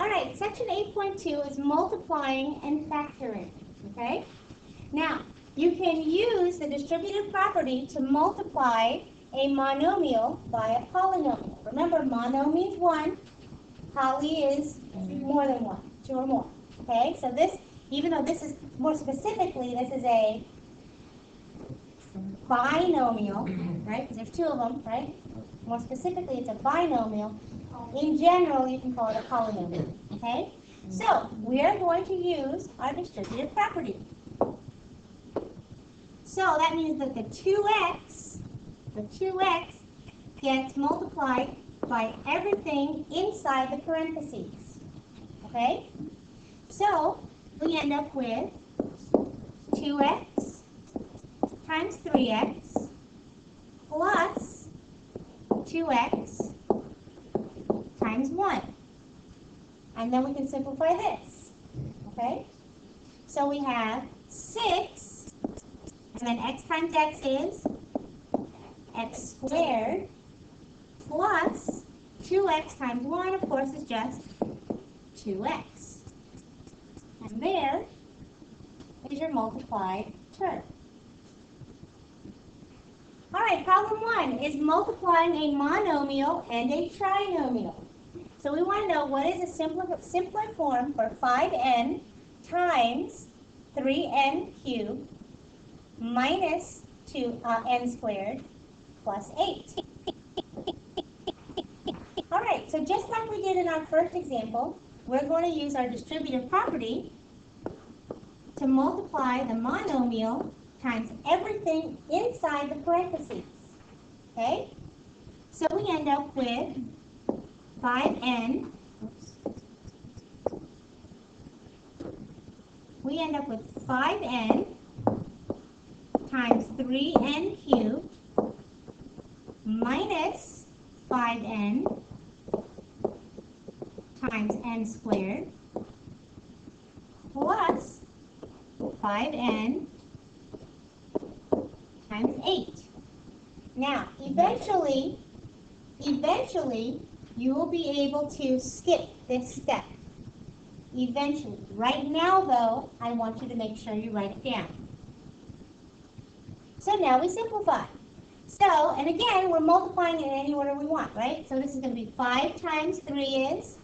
All right, section 8.2 is multiplying and factoring, okay? Now, you can use the distributive property to multiply a monomial by a polynomial. Remember, mono means one, poly is more than one, two or more, okay? So this, even though this is, more specifically, this is a binomial, right? Because there's two of them, right? More specifically, it's a binomial. In general, you can call it a polynomial, okay? So, we are going to use our distributive property. So, that means that the 2x gets multiplied by everything inside the parentheses, okay? So, we end up with 2x times 3x plus 2x times 1. And then we can simplify this, okay? So we have 6, and then x times x is x squared plus 2x times 1, of course, is just 2x. And there is your multiplied term. All right, problem 1 is multiplying a monomial and a trinomial. So we want to know what is a simpler form for 5n times 3n cubed minus 2n squared plus 8. All right, so just like we did in our first example, we're going to use our distributive property to multiply the monomial times everything inside the parentheses, okay? So we end up with 5n, we end up with 5n times 3n cubed minus 5n times n squared plus 5n times 8. Now, eventually, you will be able to skip this step. Eventually. Right now, though, I want you to make sure you write it down. So now we simplify. So, and again, we're multiplying in any order we want, right? So this is going to be 5 times 3 is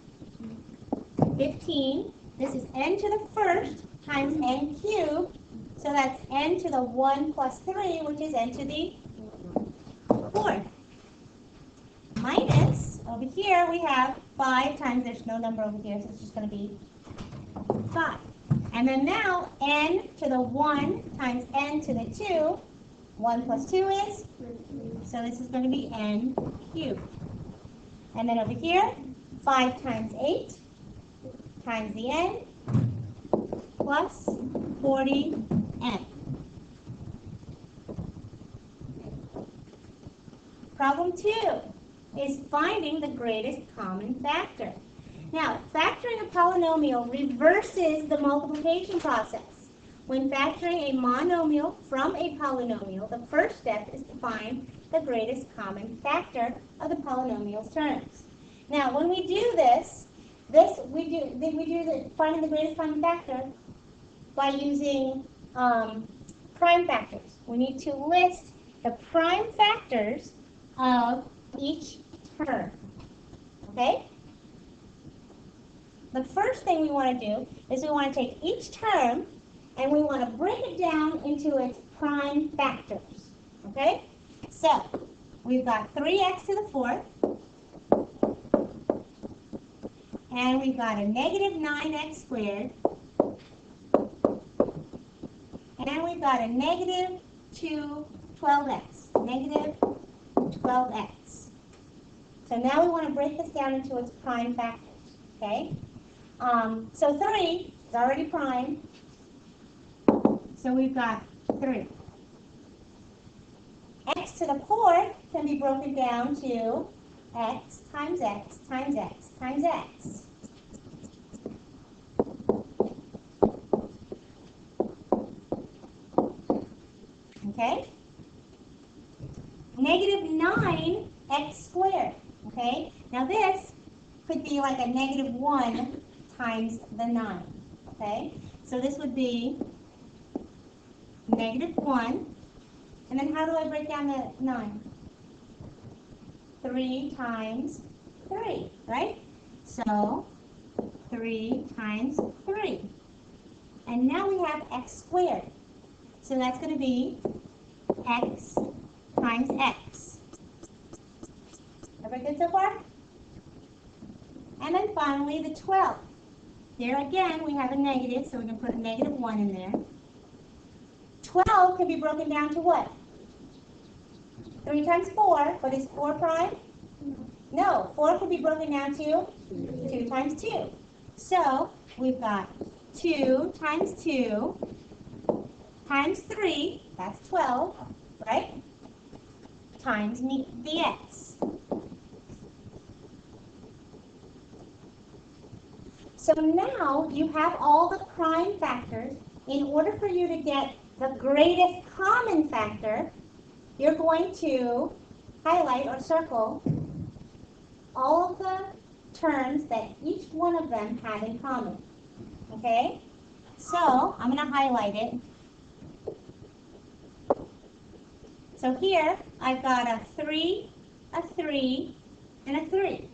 15. This is n to the first times n cubed. So that's n to the 1 plus 3, which is n to the 4th. Minus, over here we have 5 times, there's no number over here, so it's just going to be 5. And then now, n to the 1 times n to the 2, 1 plus 2 is? So this is going to be n cubed. And then over here, 5 times 8 times the n plus 40n. Problem 2 is finding the greatest common factor. Now, factoring a polynomial reverses the multiplication process. When factoring a monomial from a polynomial, the first step is to find the greatest common factor of the polynomial's terms. Now, when we do this, finding the greatest common factor by using prime factors. We need to list the prime factors of each term. Okay? The first thing we want to do is we want to take each term and we want to break it down into its prime factors. Okay? So, we've got 3x to the 4th, and we've got a negative 9x squared, and we've got a negative 12x, negative 12x. So now we want to break this down into its prime factors, okay? So 3 is already prime, so we've got 3. X to the 4th can be broken down to x times x times x times x. Okay? Negative 9x squared. Okay? Now this could be like a negative 1 times the 9. Okay? So this would be -1. And then how do I break down the 9? 3 times 3, right? So 3 times 3. And now we have x squared. So that's going to be x times x. Everybody good so far? And then finally the 12. Here again we have a negative, so we're going to put a -1 in there. 12 can be broken down to what? 3 times 4, but is 4 prime? No, 4 can be broken down to 2 times 2. So we've got 2 times 2 times 3, that's 12, right? Times the x. So now you have all the prime factors. In order for you to get the greatest common factor, you're going to highlight or circle all of the terms that each one of them have in common. Okay? So I'm going to highlight it. So here I've got a 3, a 3, and a 3.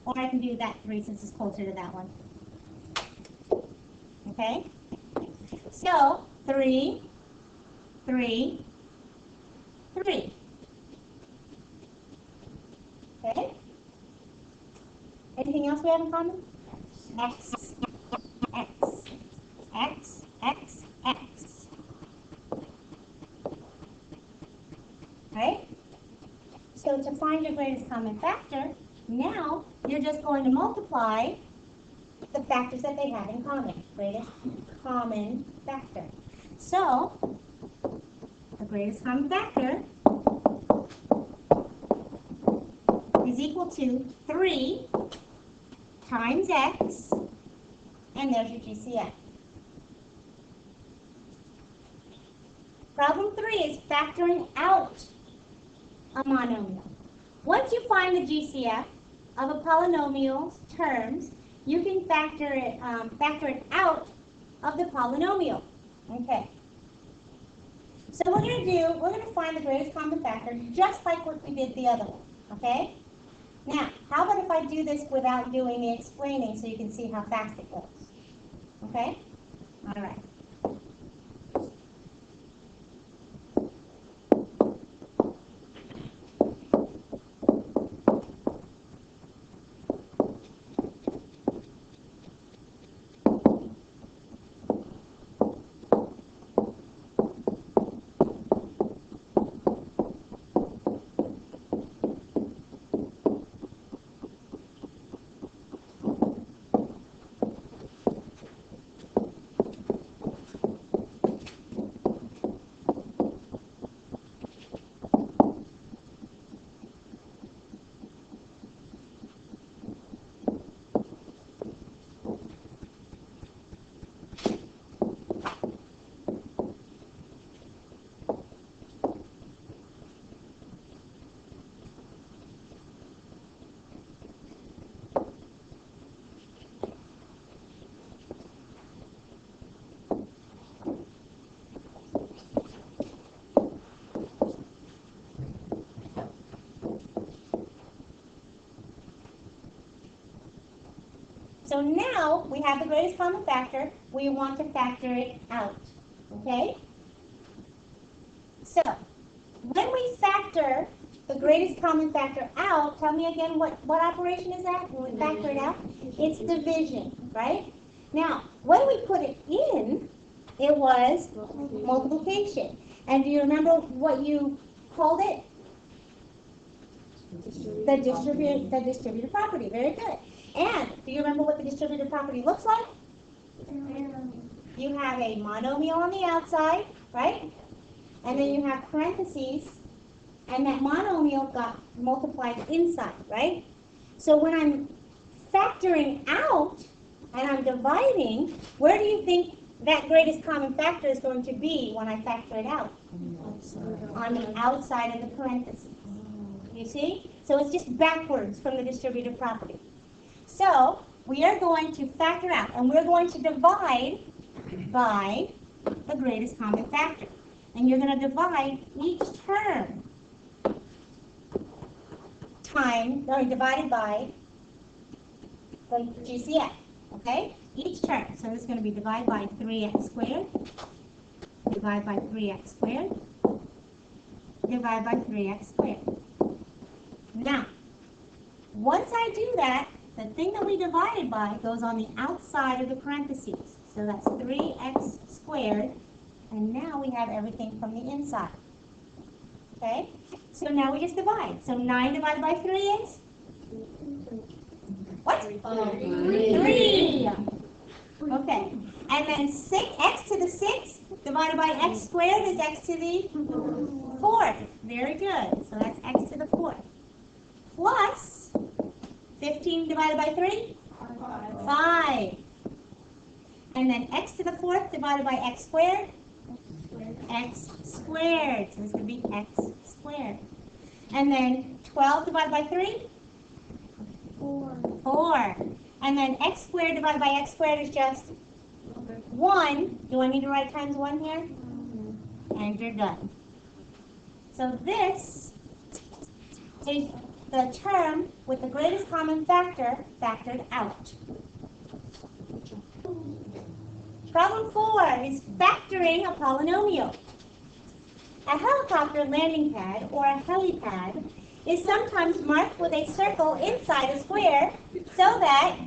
Or I can do that 3 since it's closer to that one. Okay? So 3, 3, 3. Okay? Anything else we have in common? X, X, X, X, X. Right? So to find your greatest common factor, now you're just going to multiply the factors that they have in common. Greatest common factor. So, the greatest common factor is equal to 3 times x, and there's your GCF. Problem 3 is factoring out a monomial. Once you find the GCF of a polynomial's terms, you can factor it out of the polynomial. Okay. So we're going to find the greatest common factor just like what we did the other one. Okay? Now, how about if I do this without doing the explaining so you can see how fast it goes? Okay? All right. So now we have the greatest common factor. We want to factor it out. Okay? So when we factor the greatest common factor out, tell me again what operation is that when we factor it out? It's division, right? Now, when we put it in, it was multiplication. And do you remember what you called it? The distributive property. Very good. And do you remember what the distributive property looks like? You have a monomial on the outside, right? And then you have parentheses, and that monomial got multiplied inside, right? So when I'm factoring out and I'm dividing, where do you think that greatest common factor is going to be when I factor it out? On the outside of the parentheses. You see? So it's just backwards from the distributive property. So we are going to factor out, and we're going to divide by the greatest common factor. And you're going to divide each term divided by the GCF, okay? Each term. So this is going to be divided by 3x squared, divide by 3x squared, divide by 3x squared. Now, once I do that, the thing that we divided by goes on the outside of the parentheses. So that's 3x squared, and now we have everything from the inside. Okay? So now we just divide. So 9 divided by 3 is? What? 3. Okay. And then x to the 6 divided by x squared is x to the 4th. Very good. So that's x to the 4th. Plus 15 divided by 3? 5. And then x to the 4th divided by x squared? X squared. So this would be x squared. And then 12 divided by 3? 4. And then x squared divided by x squared is just 1. Do I need to write times 1 here? And you're done. So this is the term with the greatest common factor factored out. Problem 4 is factoring a polynomial. A helicopter landing pad, or a helipad, is sometimes marked with a circle inside a square so that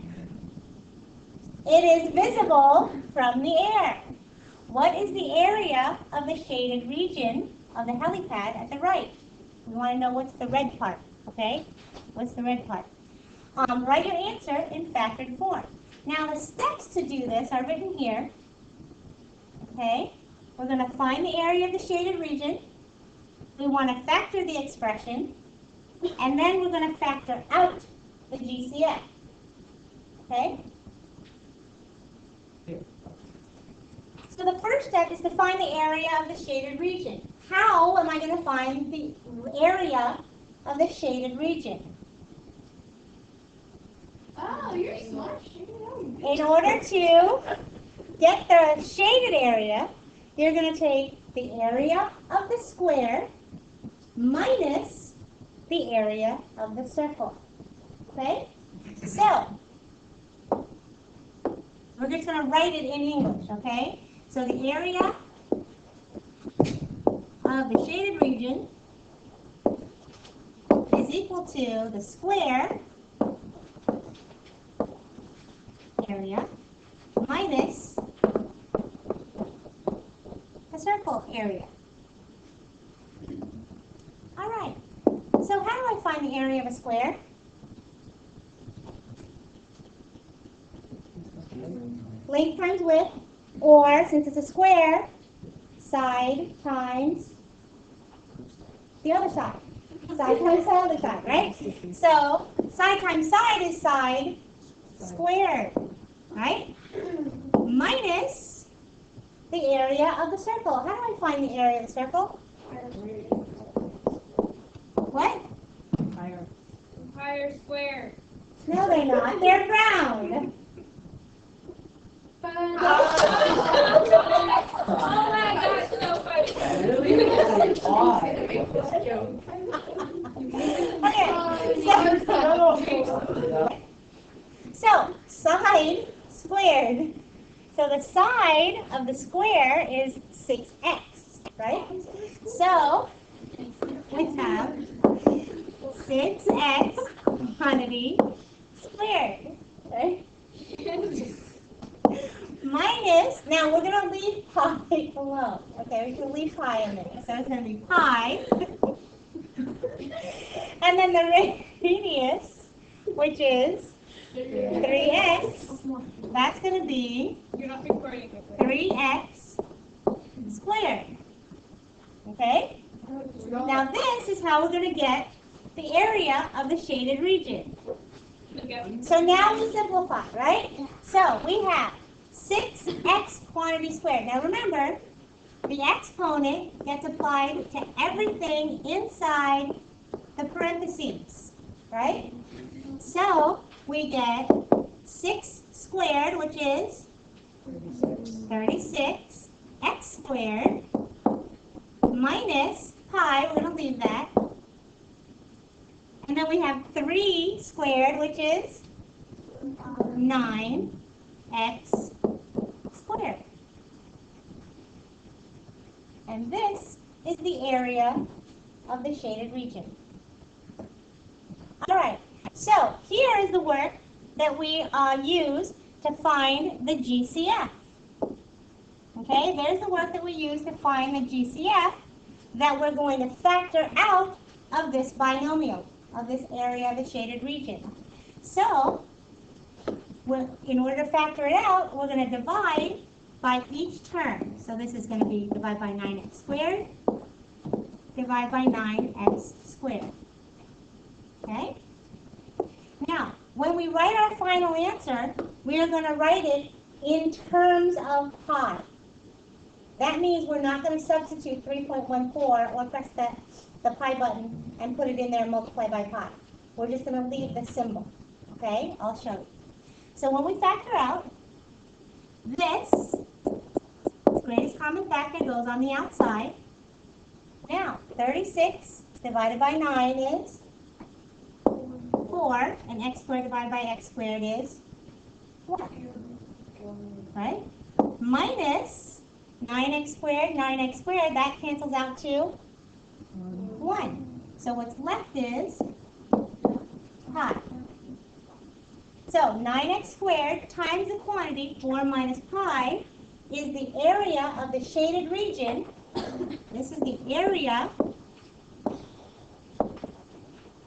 it is visible from the air. What is the area of the shaded region of the helipad at the right? We want to know what's the red part, okay? What's the red part? Write your answer in factored form. Now the steps to do this are written here. Okay? We're going to find the area of the shaded region. We want to factor the expression. And then we're going to factor out the GCF. Okay? So the first step is to find the area of the shaded region. How am I going to find the area of the shaded region? Oh, you're smart. In order to get the shaded area, you're going to take the area of the square minus the area of the circle. Okay? So, we're just going to write it in English, okay? So the area of the shaded region is equal to the square area minus the circle area. All right. So how do I find the area of a square? Length times width, or since it's a square, side times the other side. Side times the other side, right? So side times side is side squared, right? Minus the area of the circle. How do I find the area of the circle? What? Higher square. No, they're not. They're round. Oh my gosh, so funny. Okay. So side squared. So the side of the square is 6x, right? So we have 6x quantity squared, okay? Minus, now we're going to leave pi alone, okay? We can leave pi in there. So it's going to be pi. And then the radius, which is 3x, that's going to be 3x squared. Okay? Now this is how we're going to get the area of the shaded region. So now we simplify, right? So we have 6x quantity squared. Now remember, the exponent gets applied to everything inside the parentheses, right? So we get 6 which is 36, x squared, minus pi, we're going to leave that. And then we have 3 squared, which is 9x squared. And this is the area of the shaded region. All right, so here is the work that we use to find the GCF. Okay, there's the work that we use to find the GCF that we're going to factor out of this binomial, of this area of the shaded region. So, in order to factor it out, we're going to divide by each term. So this is going to be divide by 9x squared, divide by 9x squared. Okay? Now, when we write our final answer, we are going to write it in terms of pi. That means we're not going to substitute 3.14 or press the pi button and put it in there and multiply by pi. We're just going to leave the symbol. Okay? I'll show you. So when we factor out, this greatest common factor goes on the outside. Now, 36 divided by 9 is 4, and x squared divided by x squared is 1. Right? Minus 9x squared, that cancels out to 1. So what's left is pi. So 9x squared times the quantity, 4 minus pi, is the area of the shaded region. This is the area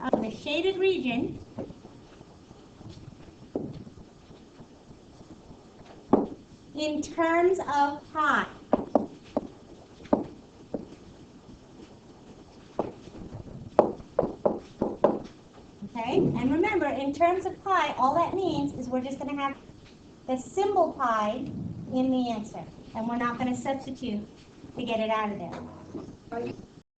of the shaded region in terms of pi. Okay, and remember, in terms of pi, all that means is we're just going to have the symbol pi in the answer, and we're not going to substitute to get it out of there.